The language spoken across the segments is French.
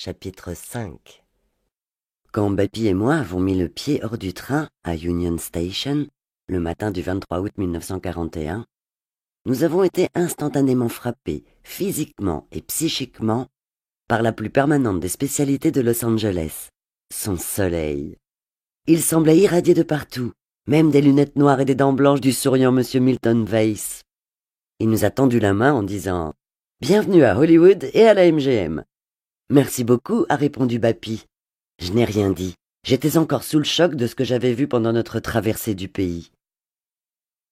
Chapitre 5. Quand Bappy et moi avons mis le pied hors du train à Union Station, le matin du 23 août 1941, nous avons été instantanément frappés, physiquement et psychiquement, par la plus permanente des spécialités de Los Angeles, son soleil. Il semblait irradier de partout, même des lunettes noires et des dents blanches du souriant Monsieur Milton Weiss. Il nous a tendu la main en disant « Bienvenue à Hollywood et à la MGM ». « Merci beaucoup », a répondu Bappy. Je n'ai rien dit. J'étais encore sous le choc de ce que j'avais vu pendant notre traversée du pays.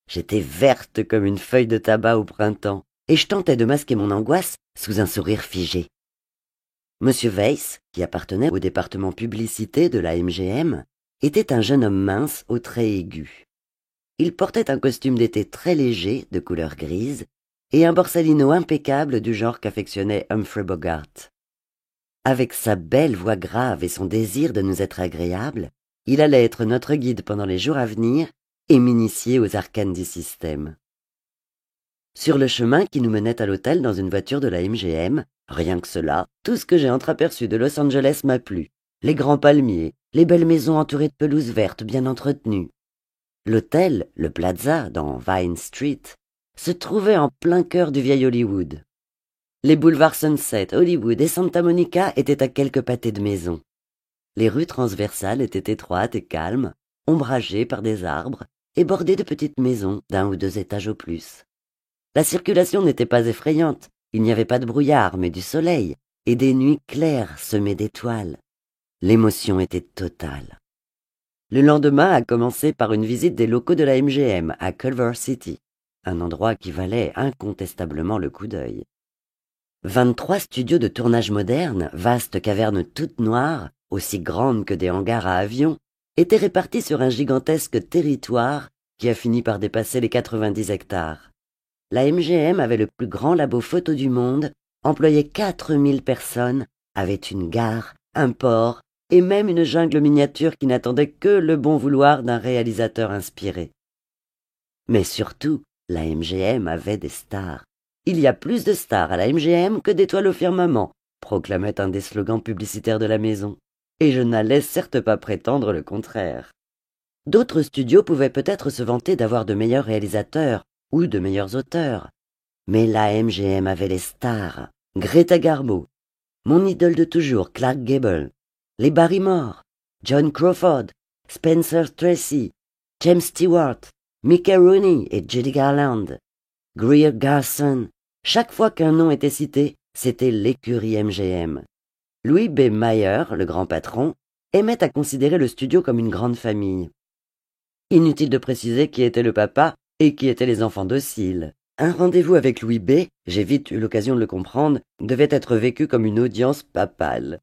J'étais verte comme une feuille de tabac au printemps, et je tentais de masquer mon angoisse sous un sourire figé. Monsieur Weiss, qui appartenait au département publicité de la MGM, était un jeune homme mince aux traits aigus. Il portait un costume d'été très léger, de couleur grise, et un borsalino impeccable du genre qu'affectionnait Humphrey Bogart. Avec sa belle voix grave et son désir de nous être agréable, il allait être notre guide pendant les jours à venir et m'initier aux arcanes du système. Sur le chemin qui nous menait à l'hôtel dans une voiture de la MGM, rien que cela, tout ce que j'ai entreaperçu de Los Angeles m'a plu. Les grands palmiers, les belles maisons entourées de pelouses vertes bien entretenues. L'hôtel, le Plaza, dans Vine Street, se trouvait en plein cœur du vieil Hollywood. Les boulevards Sunset, Hollywood et Santa Monica étaient à quelques pâtés de maisons. Les rues transversales étaient étroites et calmes, ombragées par des arbres et bordées de petites maisons d'un ou deux étages au plus. La circulation n'était pas effrayante, il n'y avait pas de brouillard mais du soleil et des nuits claires semées d'étoiles. L'émotion était totale. Le lendemain a commencé par une visite des locaux de la MGM à Culver City, un endroit qui valait incontestablement le coup d'œil. 23 studios de tournage modernes, vastes cavernes toutes noires, aussi grandes que des hangars à avions, étaient répartis sur un gigantesque territoire qui a fini par dépasser les 90 hectares. La MGM avait le plus grand labo photo du monde, employait 4000 personnes, avait une gare, un port et même une jungle miniature qui n'attendait que le bon vouloir d'un réalisateur inspiré. Mais surtout, la MGM avait des stars. Il y a plus de stars à la MGM que d'étoiles au firmament, proclamait un des slogans publicitaires de la maison. Et je n'allais certes pas prétendre le contraire. D'autres studios pouvaient peut-être se vanter d'avoir de meilleurs réalisateurs ou de meilleurs auteurs. Mais la MGM avait les stars. Greta Garbo, mon idole de toujours, Clark Gable, les Barrymore, John Crawford, Spencer Tracy, James Stewart, Mickey Rooney et Judy Garland, Greer Garson. Chaque fois qu'un nom était cité, c'était l'écurie MGM. Louis B. Mayer, le grand patron, aimait à considérer le studio comme une grande famille. Inutile de préciser qui était le papa et qui étaient les enfants dociles. Un rendez-vous avec Louis B., j'ai vite eu l'occasion de le comprendre, devait être vécu comme une audience papale.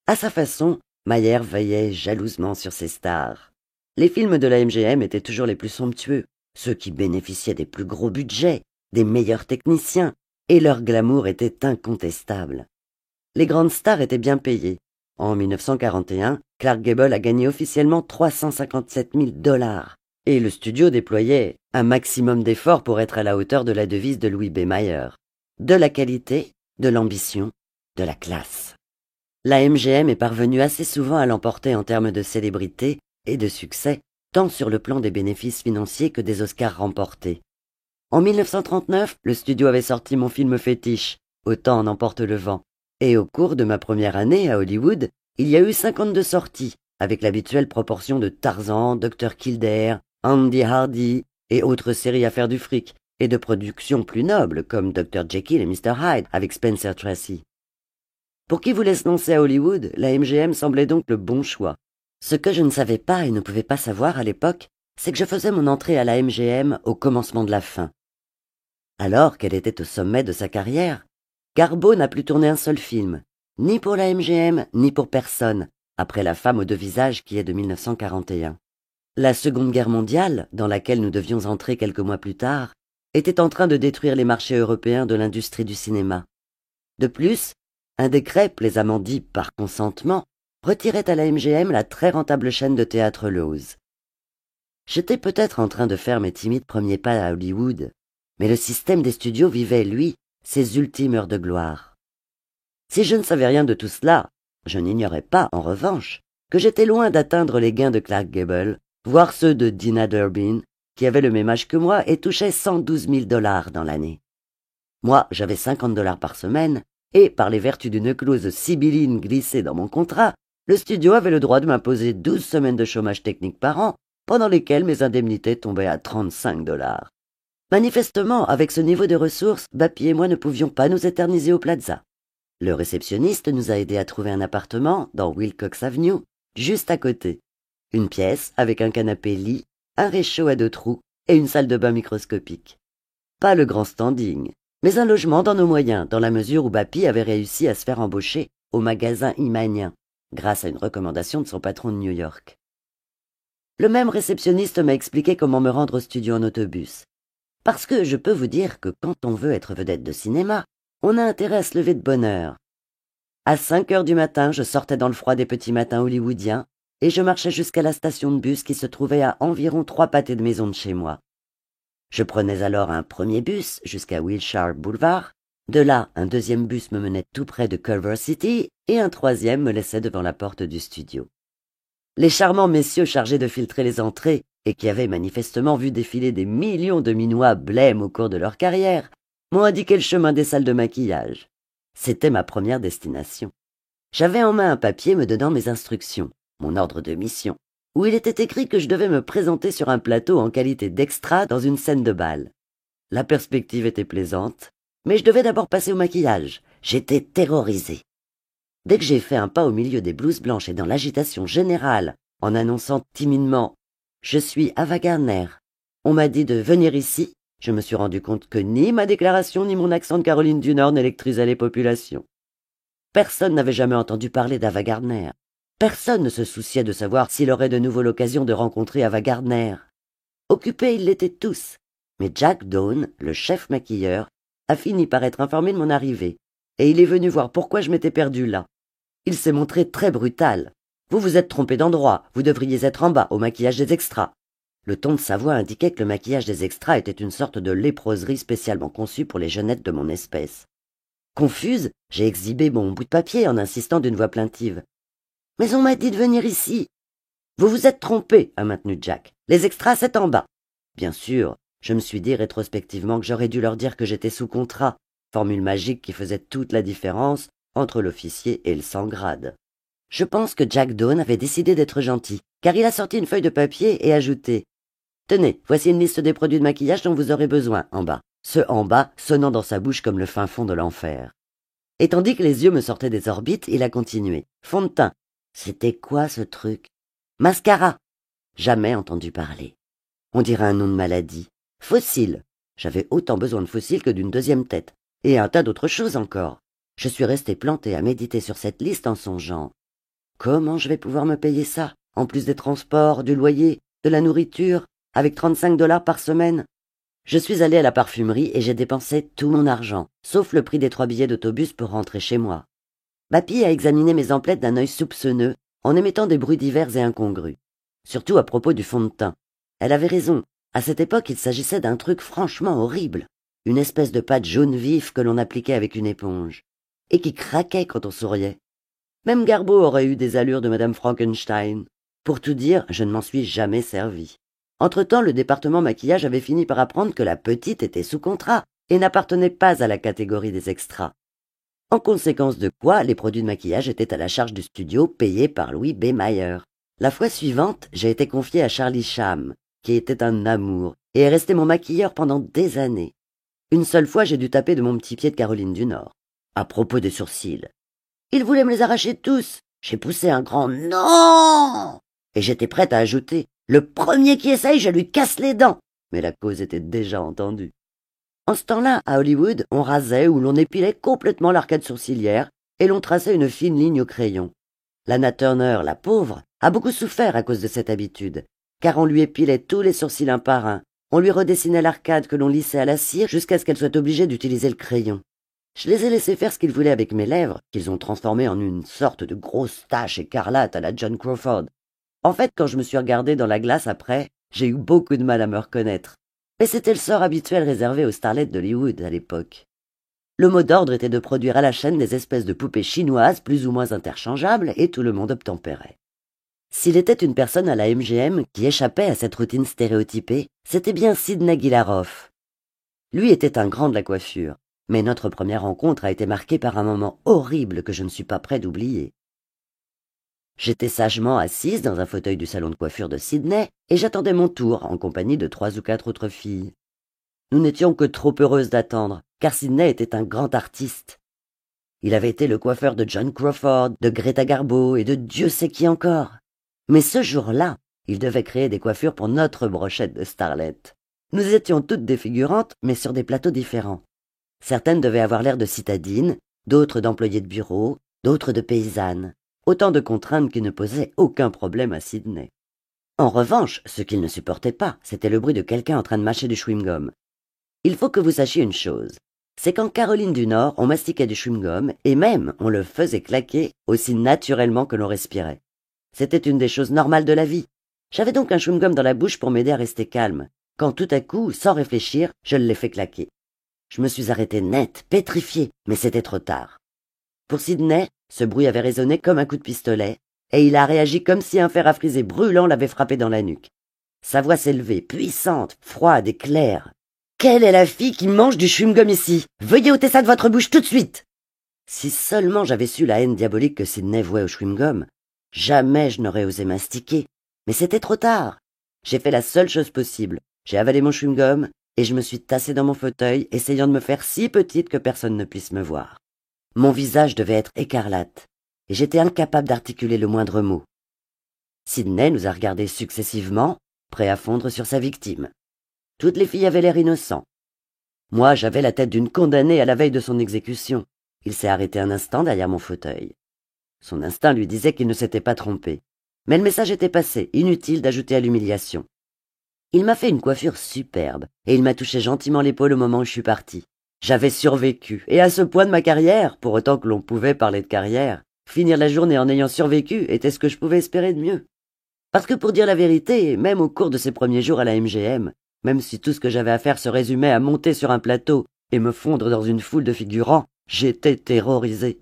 À sa façon, Mayer veillait jalousement sur ses stars. Les films de la MGM étaient toujours les plus somptueux, ceux qui bénéficiaient des plus gros budgets, des meilleurs techniciens, et leur glamour était incontestable. Les grandes stars étaient bien payées. En 1941, Clark Gable a gagné officiellement 357 000 $, et le studio déployait un maximum d'efforts pour être à la hauteur de la devise de Louis B. Mayer. De la qualité, de l'ambition, de la classe. La MGM est parvenue assez souvent à l'emporter en termes de célébrité et de succès, tant sur le plan des bénéfices financiers que des Oscars remportés. En 1939, le studio avait sorti mon film fétiche, Autant en emporte le vent, et au cours de ma première année à Hollywood, il y a eu 52 sorties, avec l'habituelle proportion de Tarzan, Dr. Kildare, Andy Hardy et autres séries à faire du fric, et de productions plus nobles comme Dr. Jekyll et Mr. Hyde avec Spencer Tracy. Pour qui voulait se lancer à Hollywood, la MGM semblait donc le bon choix. Ce que je ne savais pas et ne pouvais pas savoir à l'époque, c'est que je faisais mon entrée à la MGM au commencement de la fin. Alors qu'elle était au sommet de sa carrière, Garbo n'a plus tourné un seul film, ni pour la MGM, ni pour personne, après La femme aux deux visages qui est de 1941. La Seconde Guerre mondiale, dans laquelle nous devions entrer quelques mois plus tard, était en train de détruire les marchés européens de l'industrie du cinéma. De plus, un décret, plaisamment dit par consentement, retirait à la MGM la très rentable chaîne de théâtre Loews. J'étais peut-être en train de faire mes timides premiers pas à Hollywood, mais le système des studios vivait, lui, ses ultimes heures de gloire. Si je ne savais rien de tout cela, je n'ignorais pas, en revanche, que j'étais loin d'atteindre les gains de Clark Gable, voire ceux de Dina Durbin, qui avait le même âge que moi et touchait 112 000 $ dans l'année. Moi, j'avais 50 $ par semaine, et par les vertus d'une clause sibylline glissée dans mon contrat, le studio avait le droit de m'imposer 12 semaines de chômage technique par an, pendant lesquelles mes indemnités tombaient à 35 $. Manifestement, avec ce niveau de ressources, Bappy et moi ne pouvions pas nous éterniser au Plaza. Le réceptionniste nous a aidés à trouver un appartement dans Wilcox Avenue, juste à côté. Une pièce avec un canapé-lit, un réchaud à 2 trous et une salle de bain microscopique. Pas le grand standing, mais un logement dans nos moyens, dans la mesure où Bappy avait réussi à se faire embaucher au magasin Imanien, grâce à une recommandation de son patron de New York. Le même réceptionniste m'a expliqué comment me rendre au studio en autobus. Parce que je peux vous dire que quand on veut être vedette de cinéma, on a intérêt à se lever de bonne heure. À 5 heures du matin, je sortais dans le froid des petits matins hollywoodiens et je marchais jusqu'à la station de bus qui se trouvait à environ 3 pâtés de maison de chez moi. Je prenais alors un premier bus jusqu'à Wilshire Boulevard. De là, un deuxième bus me menait tout près de Culver City et un troisième me laissait devant la porte du studio. Les charmants messieurs chargés de filtrer les entrées et qui avaient manifestement vu défiler des millions de minois blêmes au cours de leur carrière m'ont indiqué le chemin des salles de maquillage. C'était ma première destination. J'avais en main un papier me donnant mes instructions, mon ordre de mission, où il était écrit que je devais me présenter sur un plateau en qualité d'extra dans une scène de bal. La perspective était plaisante, mais je devais d'abord passer au maquillage. J'étais terrorisé. Dès que j'ai fait un pas au milieu des blouses blanches et dans l'agitation générale, en annonçant timidement « Je suis Ava Gardner », on m'a dit de venir ici. Je me suis rendu compte que ni ma déclaration ni mon accent de Caroline du Nord n'électrisaient les populations. Personne n'avait jamais entendu parler d'Ava Gardner. Personne ne se souciait de savoir s'il aurait de nouveau l'occasion de rencontrer Ava Gardner. Occupés, ils l'étaient tous. Mais Jack Dawn, le chef maquilleur, a fini par être informé de mon arrivée, et il est venu voir pourquoi je m'étais perdu là. Il s'est montré très brutal. « Vous vous êtes trompé d'endroit, vous devriez être en bas, au maquillage des extras. » Le ton de sa voix indiquait que le maquillage des extras était une sorte de léproserie spécialement conçue pour les jeunettes de mon espèce. Confuse, j'ai exhibé mon bout de papier en insistant d'une voix plaintive. « Mais on m'a dit de venir ici. »« Vous vous êtes trompé, » a maintenu Jack. « Les extras, c'est en bas. » Bien sûr, je me suis dit rétrospectivement que j'aurais dû leur dire que j'étais sous contrat, formule magique qui faisait toute la différence entre l'officier et le sans-grade. Je pense que Jack Dawn avait décidé d'être gentil, car il a sorti une feuille de papier et ajouté « Tenez, voici une liste des produits de maquillage dont vous aurez besoin, en bas. » Ce « en bas » sonnant dans sa bouche comme le fin fond de l'enfer. Et tandis que les yeux me sortaient des orbites, il a continué. « Fond de teint. » C'était quoi ce truc? « Mascara. » Jamais entendu parler. On dirait un nom de maladie. « Fossile. » J'avais autant besoin de fossiles que d'une deuxième tête. Et un tas d'autres choses encore. Je suis resté planté à méditer sur cette liste en songeant. Comment je vais pouvoir me payer ça, en plus des transports, du loyer, de la nourriture, avec 35 $ par semaine? Je suis allé à la parfumerie et j'ai dépensé tout mon argent, sauf le prix des 3 billets d'autobus pour rentrer chez moi. Bappy a examiné mes emplettes d'un œil soupçonneux, en émettant des bruits divers et incongrus. Surtout à propos du fond de teint. Elle avait raison. À cette époque, il s'agissait d'un truc franchement horrible. Une espèce de pâte jaune vif que l'on appliquait avec une éponge. Et qui craquait quand on souriait. Même Garbeau aurait eu des allures de Madame Frankenstein. Pour tout dire, je ne m'en suis jamais servi. Entre-temps, le département maquillage avait fini par apprendre que la petite était sous contrat et n'appartenait pas à la catégorie des extras. En conséquence de quoi, les produits de maquillage étaient à la charge du studio payé par Louis B. Mayer. La fois suivante, j'ai été confié à Charlie Cham, qui était un amour, et est resté mon maquilleur pendant des années. Une seule fois, j'ai dû taper de mon petit pied de Caroline du Nord. À propos des sourcils. Il voulait me les arracher tous. J'ai poussé un grand « Non !» et j'étais prête à ajouter « Le premier qui essaye, je lui casse les dents !» Mais la cause était déjà entendue. En ce temps-là, à Hollywood, on rasait ou l'on épilait complètement l'arcade sourcilière et l'on traçait une fine ligne au crayon. Lana Turner, la pauvre, a beaucoup souffert à cause de cette habitude, car on lui épilait tous les sourcils un par un, on lui redessinait l'arcade que l'on lissait à la cire jusqu'à ce qu'elle soit obligée d'utiliser le crayon. Je les ai laissés faire ce qu'ils voulaient avec mes lèvres, qu'ils ont transformées en une sorte de grosse tache écarlate à la John Crawford. En fait, quand je me suis regardé dans la glace après, j'ai eu beaucoup de mal à me reconnaître. Mais c'était le sort habituel réservé aux starlettes d'Hollywood à l'époque. Le mot d'ordre était de produire à la chaîne des espèces de poupées chinoises plus ou moins interchangeables et tout le monde obtempérait. S'il était une personne à la MGM qui échappait à cette routine stéréotypée, c'était bien Sidney Gilaroff. Lui était un grand de la coiffure, mais notre première rencontre a été marquée par un moment horrible que je ne suis pas prêt d'oublier. J'étais sagement assise dans un fauteuil du salon de coiffure de Sidney et j'attendais mon tour en compagnie de 3 ou 4 autres filles. Nous n'étions que trop heureuses d'attendre, car Sidney était un grand artiste. Il avait été le coiffeur de John Crawford, de Greta Garbo et de Dieu sait qui encore. Mais ce jour-là, il devait créer des coiffures pour notre brochette de starlettes. Nous étions toutes des figurantes, mais sur des plateaux différents. Certaines devaient avoir l'air de citadines, d'autres d'employées de bureau, d'autres de paysannes. Autant de contraintes qui ne posaient aucun problème à Sidney. En revanche, ce qu'il ne supportait pas, c'était le bruit de quelqu'un en train de mâcher du chewing-gum. Il faut que vous sachiez une chose, c'est qu'en Caroline du Nord, on mastiquait du chewing-gum et même on le faisait claquer aussi naturellement que l'on respirait. C'était une des choses normales de la vie. J'avais donc un chewing-gum dans la bouche pour m'aider à rester calme, quand tout à coup, sans réfléchir, je l'ai fait claquer. Je me suis arrêtée net, pétrifiée, mais c'était trop tard. Pour Sidney, ce bruit avait résonné comme un coup de pistolet, et il a réagi comme si un fer à friser brûlant l'avait frappé dans la nuque. Sa voix s'élevait, puissante, froide et claire. « Quelle est la fille qui mange du chewing-gum ici? Veuillez ôter ça de votre bouche tout de suite !» Si seulement j'avais su la haine diabolique que Sidney vouait au chewing-gum, jamais je n'aurais osé mastiquer. Mais c'était trop tard. J'ai fait la seule chose possible. J'ai avalé mon chewing-gum et je me suis tassée dans mon fauteuil, essayant de me faire si petite que personne ne puisse me voir. Mon visage devait être écarlate, et j'étais incapable d'articuler le moindre mot. Sidney nous a regardés successivement, prêt à fondre sur sa victime. Toutes les filles avaient l'air innocents. Moi, j'avais la tête d'une condamnée à la veille de son exécution. Il s'est arrêté un instant derrière mon fauteuil. Son instinct lui disait qu'il ne s'était pas trompé. Mais le message était passé, inutile d'ajouter à l'humiliation. Il m'a fait une coiffure superbe, et il m'a touché gentiment l'épaule au moment où je suis partie. J'avais survécu, et à ce point de ma carrière, pour autant que l'on pouvait parler de carrière, finir la journée en ayant survécu était ce que je pouvais espérer de mieux. Parce que pour dire la vérité, même au cours de ces premiers jours à la MGM, même si tout ce que j'avais à faire se résumait à monter sur un plateau et me fondre dans une foule de figurants, j'étais terrorisé.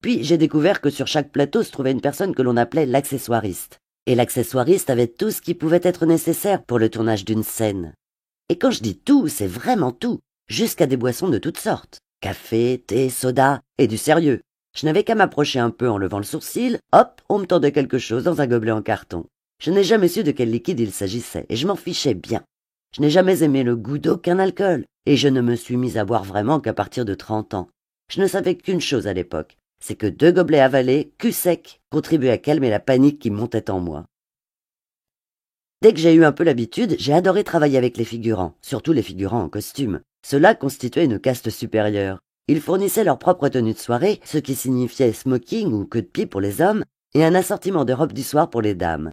Puis j'ai découvert que sur chaque plateau se trouvait une personne que l'on appelait l'accessoiriste. Et l'accessoiriste avait tout ce qui pouvait être nécessaire pour le tournage d'une scène. Et quand je dis tout, c'est vraiment tout, jusqu'à des boissons de toutes sortes. Café, thé, soda, et du sérieux. Je n'avais qu'à m'approcher un peu en levant le sourcil, hop, on me tendait quelque chose dans un gobelet en carton. Je n'ai jamais su de quel liquide il s'agissait, et je m'en fichais bien. Je n'ai jamais aimé le goût d'aucun alcool, et je ne me suis mis à boire vraiment qu'à partir de 30 ans. Je ne savais qu'une chose à l'époque, c'est que 2 gobelets avalés, cul sec, contribuaient à calmer la panique qui montait en moi. Dès que j'ai eu un peu l'habitude, j'ai adoré travailler avec les figurants, surtout les figurants en costume. Ceux-là constituaient une caste supérieure. Ils fournissaient leur propre tenue de soirée, ce qui signifiait smoking ou queue de pied pour les hommes, et un assortiment de robes du soir pour les dames.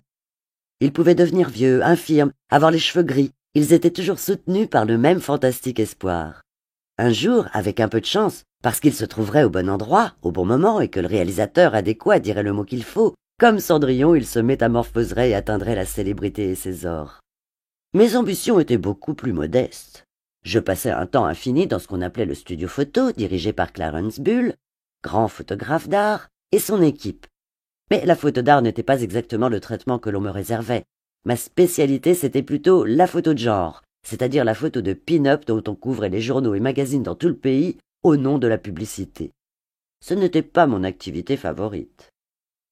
Ils pouvaient devenir vieux, infirmes, avoir les cheveux gris. Ils étaient toujours soutenus par le même fantastique espoir. Un jour, avec un peu de chance, parce qu'ils se trouveraient au bon endroit, au bon moment, et que le réalisateur adéquat dirait le mot qu'il faut, comme Cendrillon, il se métamorphoserait et atteindrait la célébrité et ses ors. Mes ambitions étaient beaucoup plus modestes. Je passais un temps infini dans ce qu'on appelait le studio photo, dirigé par Clarence Bull, grand photographe d'art, et son équipe. Mais la photo d'art n'était pas exactement le traitement que l'on me réservait. Ma spécialité, c'était plutôt la photo de genre, c'est-à-dire la photo de pin-up dont on couvrait les journaux et magazines dans tout le pays au nom de la publicité. Ce n'était pas mon activité favorite.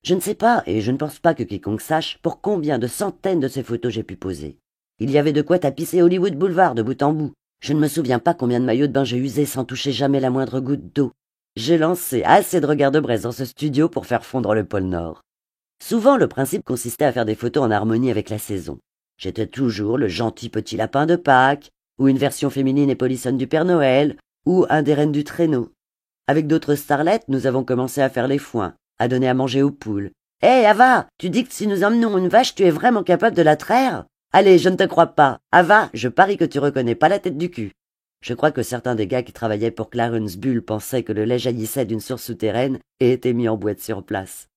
Je ne sais pas, et je ne pense pas que quiconque sache, pour combien de centaines de ces photos j'ai pu poser. Il y avait de quoi tapisser Hollywood Boulevard de bout en bout. Je ne me souviens pas combien de maillots de bain j'ai usés sans toucher jamais la moindre goutte d'eau. J'ai lancé assez de regards de braise dans ce studio pour faire fondre le pôle Nord. Souvent, le principe consistait à faire des photos en harmonie avec la saison. J'étais toujours le gentil petit lapin de Pâques, ou une version féminine et polissonne du Père Noël, ou un des reines du traîneau. Avec d'autres starlettes, nous avons commencé à faire les foins, à donner à manger aux poules. « Hé, Ava, tu dis que si nous emmenons une vache, tu es vraiment capable de la traire? Allez, je ne te crois pas. Ava, je parie que tu reconnais pas la tête du cul. » Je crois que certains des gars qui travaillaient pour Clarence Bull pensaient que le lait jaillissait d'une source souterraine et était mis en boîte sur place.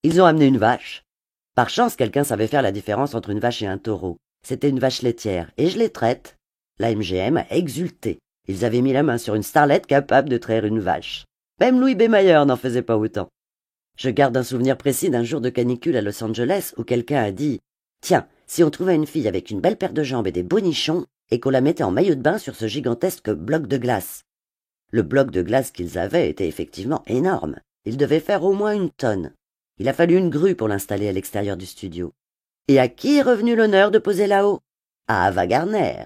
Ils ont amené une vache. Par chance, quelqu'un savait faire la différence entre une vache et un taureau. C'était une vache laitière, et je les traite. La MGM a exulté. Ils avaient mis la main sur une starlette capable de traire une vache. Même Louis B. Mayer n'en faisait pas autant. Je garde un souvenir précis d'un jour de canicule à Los Angeles où quelqu'un a dit « Tiens, si on trouvait une fille avec une belle paire de jambes et des bonichons et qu'on la mettait en maillot de bain sur ce gigantesque bloc de glace. » Le bloc de glace qu'ils avaient était effectivement énorme. Il devait faire au moins 1 tonne. Il a fallu une grue pour l'installer à l'extérieur du studio. Et à qui est revenu l'honneur de poser là-haut? À Ava Gardner.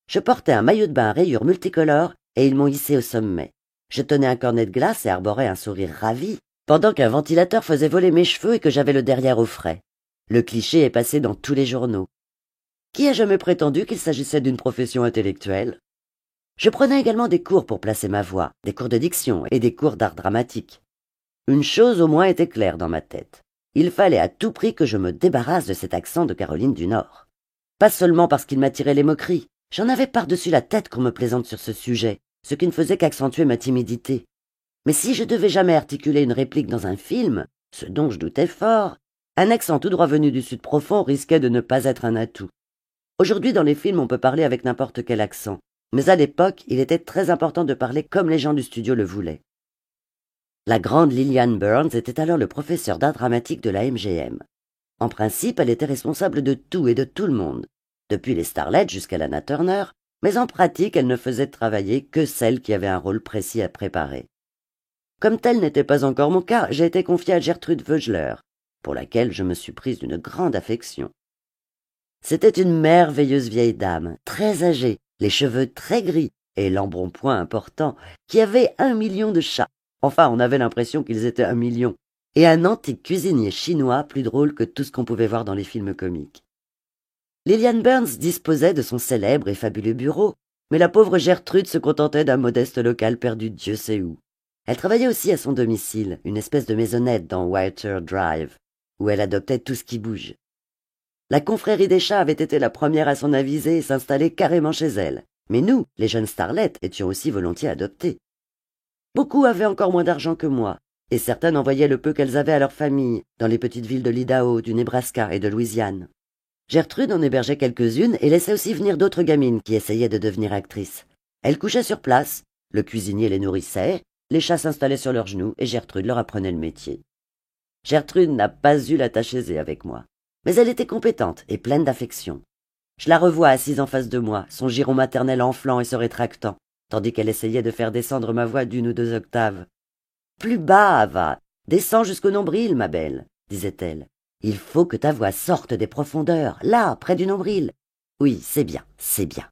Je portais un maillot de bain à rayures multicolores et ils m'ont hissé au sommet. Je tenais un cornet de glace et arborais un sourire ravi, pendant qu'un ventilateur faisait voler mes cheveux et que j'avais le derrière au frais. Le cliché est passé dans tous les journaux. Qui a jamais prétendu qu'il s'agissait d'une profession intellectuelle? Je prenais également des cours pour placer ma voix, des cours de diction et des cours d'art dramatique. Une chose au moins était claire dans ma tête. Il fallait à tout prix que je me débarrasse de cet accent de Caroline du Nord. Pas seulement parce qu'il m'attirait les moqueries, j'en avais par-dessus la tête qu'on me plaisante sur ce sujet, ce qui ne faisait qu'accentuer ma timidité. Mais si je devais jamais articuler une réplique dans un film, ce dont je doutais fort, un accent tout droit venu du Sud profond risquait de ne pas être un atout. Aujourd'hui, dans les films, on peut parler avec n'importe quel accent, mais à l'époque, il était très important de parler comme les gens du studio le voulaient. La grande Lillian Burns était alors le professeur d'art dramatique de la MGM. En principe, elle était responsable de tout et de tout le monde, depuis les starlets jusqu'à Lana Turner, mais en pratique, elle ne faisait travailler que celles qui avaient un rôle précis à préparer. Comme tel n'était pas encore mon cas, j'ai été confiée à Gertrude Vogler, pour laquelle je me suis prise d'une grande affection. C'était une merveilleuse vieille dame, très âgée, les cheveux très gris et l'embonpoint important, qui avait 1 million de chats. Enfin, on avait l'impression qu'ils étaient 1 million. Et un antique cuisinier chinois plus drôle que tout ce qu'on pouvait voir dans les films comiques. Lillian Burns disposait de son célèbre et fabuleux bureau, mais la pauvre Gertrude se contentait d'un modeste local perdu Dieu sait où. Elle travaillait aussi à son domicile, une espèce de maisonnette dans Whiter Drive, où elle adoptait tout ce qui bouge. La confrérie des chats avait été la première à s'en aviser et s'installer carrément chez elle, mais nous, les jeunes starlettes, étions aussi volontiers adoptées. Beaucoup avaient encore moins d'argent que moi, et certaines envoyaient le peu qu'elles avaient à leur famille, dans les petites villes de l'Idaho, du Nebraska et de Louisiane. Gertrude en hébergeait quelques-unes et laissait aussi venir d'autres gamines qui essayaient de devenir actrices. Elles couchaient sur place, le cuisinier les nourrissait, les chats s'installaient sur leurs genoux et Gertrude leur apprenait le métier. Gertrude n'a pas eu la tâche aisée avec moi, mais elle était compétente et pleine d'affection. Je la revois assise en face de moi, son giron maternel enflant et se rétractant, tandis qu'elle essayait de faire descendre ma voix d'1 ou 2 octaves. « Plus bas, Ava, descends jusqu'au nombril, ma belle, » disait-elle. « Il faut que ta voix sorte des profondeurs, là, près du nombril. Oui, c'est bien, c'est bien. »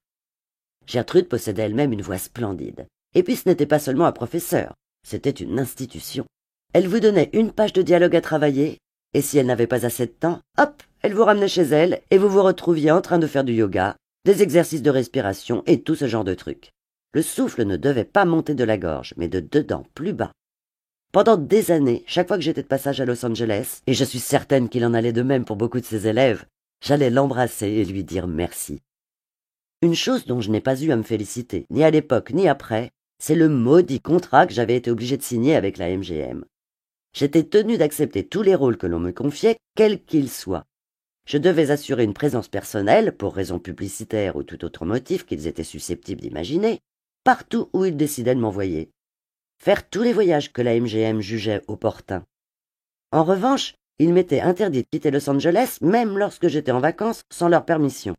Gertrude possédait elle-même une voix splendide. Et puis ce n'était pas seulement un professeur, c'était une institution. Elle vous donnait 1 page de dialogue à travailler, et si elle n'avait pas assez de temps, hop, elle vous ramenait chez elle, et vous vous retrouviez en train de faire du yoga, des exercices de respiration et tout ce genre de trucs. Le souffle ne devait pas monter de la gorge, mais de dedans, plus bas. Pendant des années, chaque fois que j'étais de passage à Los Angeles, et je suis certaine qu'il en allait de même pour beaucoup de ses élèves, j'allais l'embrasser et lui dire merci. Une chose dont je n'ai pas eu à me féliciter, ni à l'époque ni après, c'est le maudit contrat que j'avais été obligé de signer avec la MGM. J'étais tenue d'accepter tous les rôles que l'on me confiait, quels qu'ils soient. Je devais assurer une présence personnelle, pour raisons publicitaires ou tout autre motif qu'ils étaient susceptibles d'imaginer, partout où ils décidaient de m'envoyer. Faire tous les voyages que la MGM jugeait opportuns. En revanche, il m'était interdit de quitter Los Angeles, même lorsque j'étais en vacances, sans leur permission.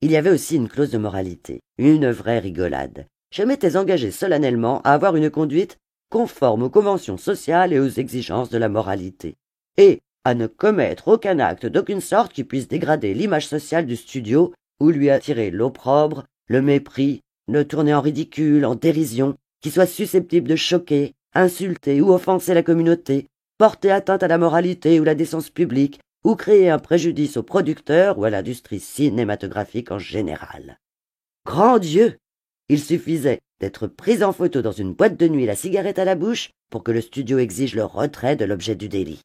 Il y avait aussi une clause de moralité, une vraie rigolade. Je m'étais engagé solennellement à avoir une conduite conforme aux conventions sociales et aux exigences de la moralité, et à ne commettre aucun acte d'aucune sorte qui puisse dégrader l'image sociale du studio ou lui attirer l'opprobre, le mépris, le tourner en ridicule, en dérision, qui soit susceptible de choquer, insulter ou offenser la communauté, porter atteinte à la moralité ou la décence publique, ou créer un préjudice aux producteurs ou à l'industrie cinématographique en général. Grand Dieu! Il suffisait d'être pris en photo dans une boîte de nuit la cigarette à la bouche pour que le studio exige le retrait de l'objet du délit.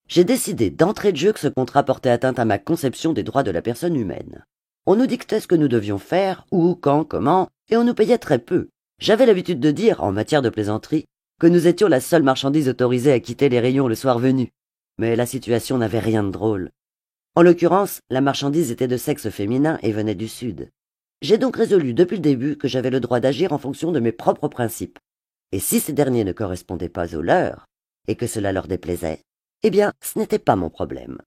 J'ai décidé d'entrée de jeu que ce contrat portait atteinte à ma conception des droits de la personne humaine. On nous dictait ce que nous devions faire, où, quand, comment, et on nous payait très peu. J'avais l'habitude de dire, en matière de plaisanterie, que nous étions la seule marchandise autorisée à quitter les rayons le soir venu. Mais la situation n'avait rien de drôle. En l'occurrence, la marchandise était de sexe féminin et venait du Sud. J'ai donc résolu depuis le début que j'avais le droit d'agir en fonction de mes propres principes. Et si ces derniers ne correspondaient pas aux leurs, et que cela leur déplaisait, eh bien, ce n'était pas mon problème.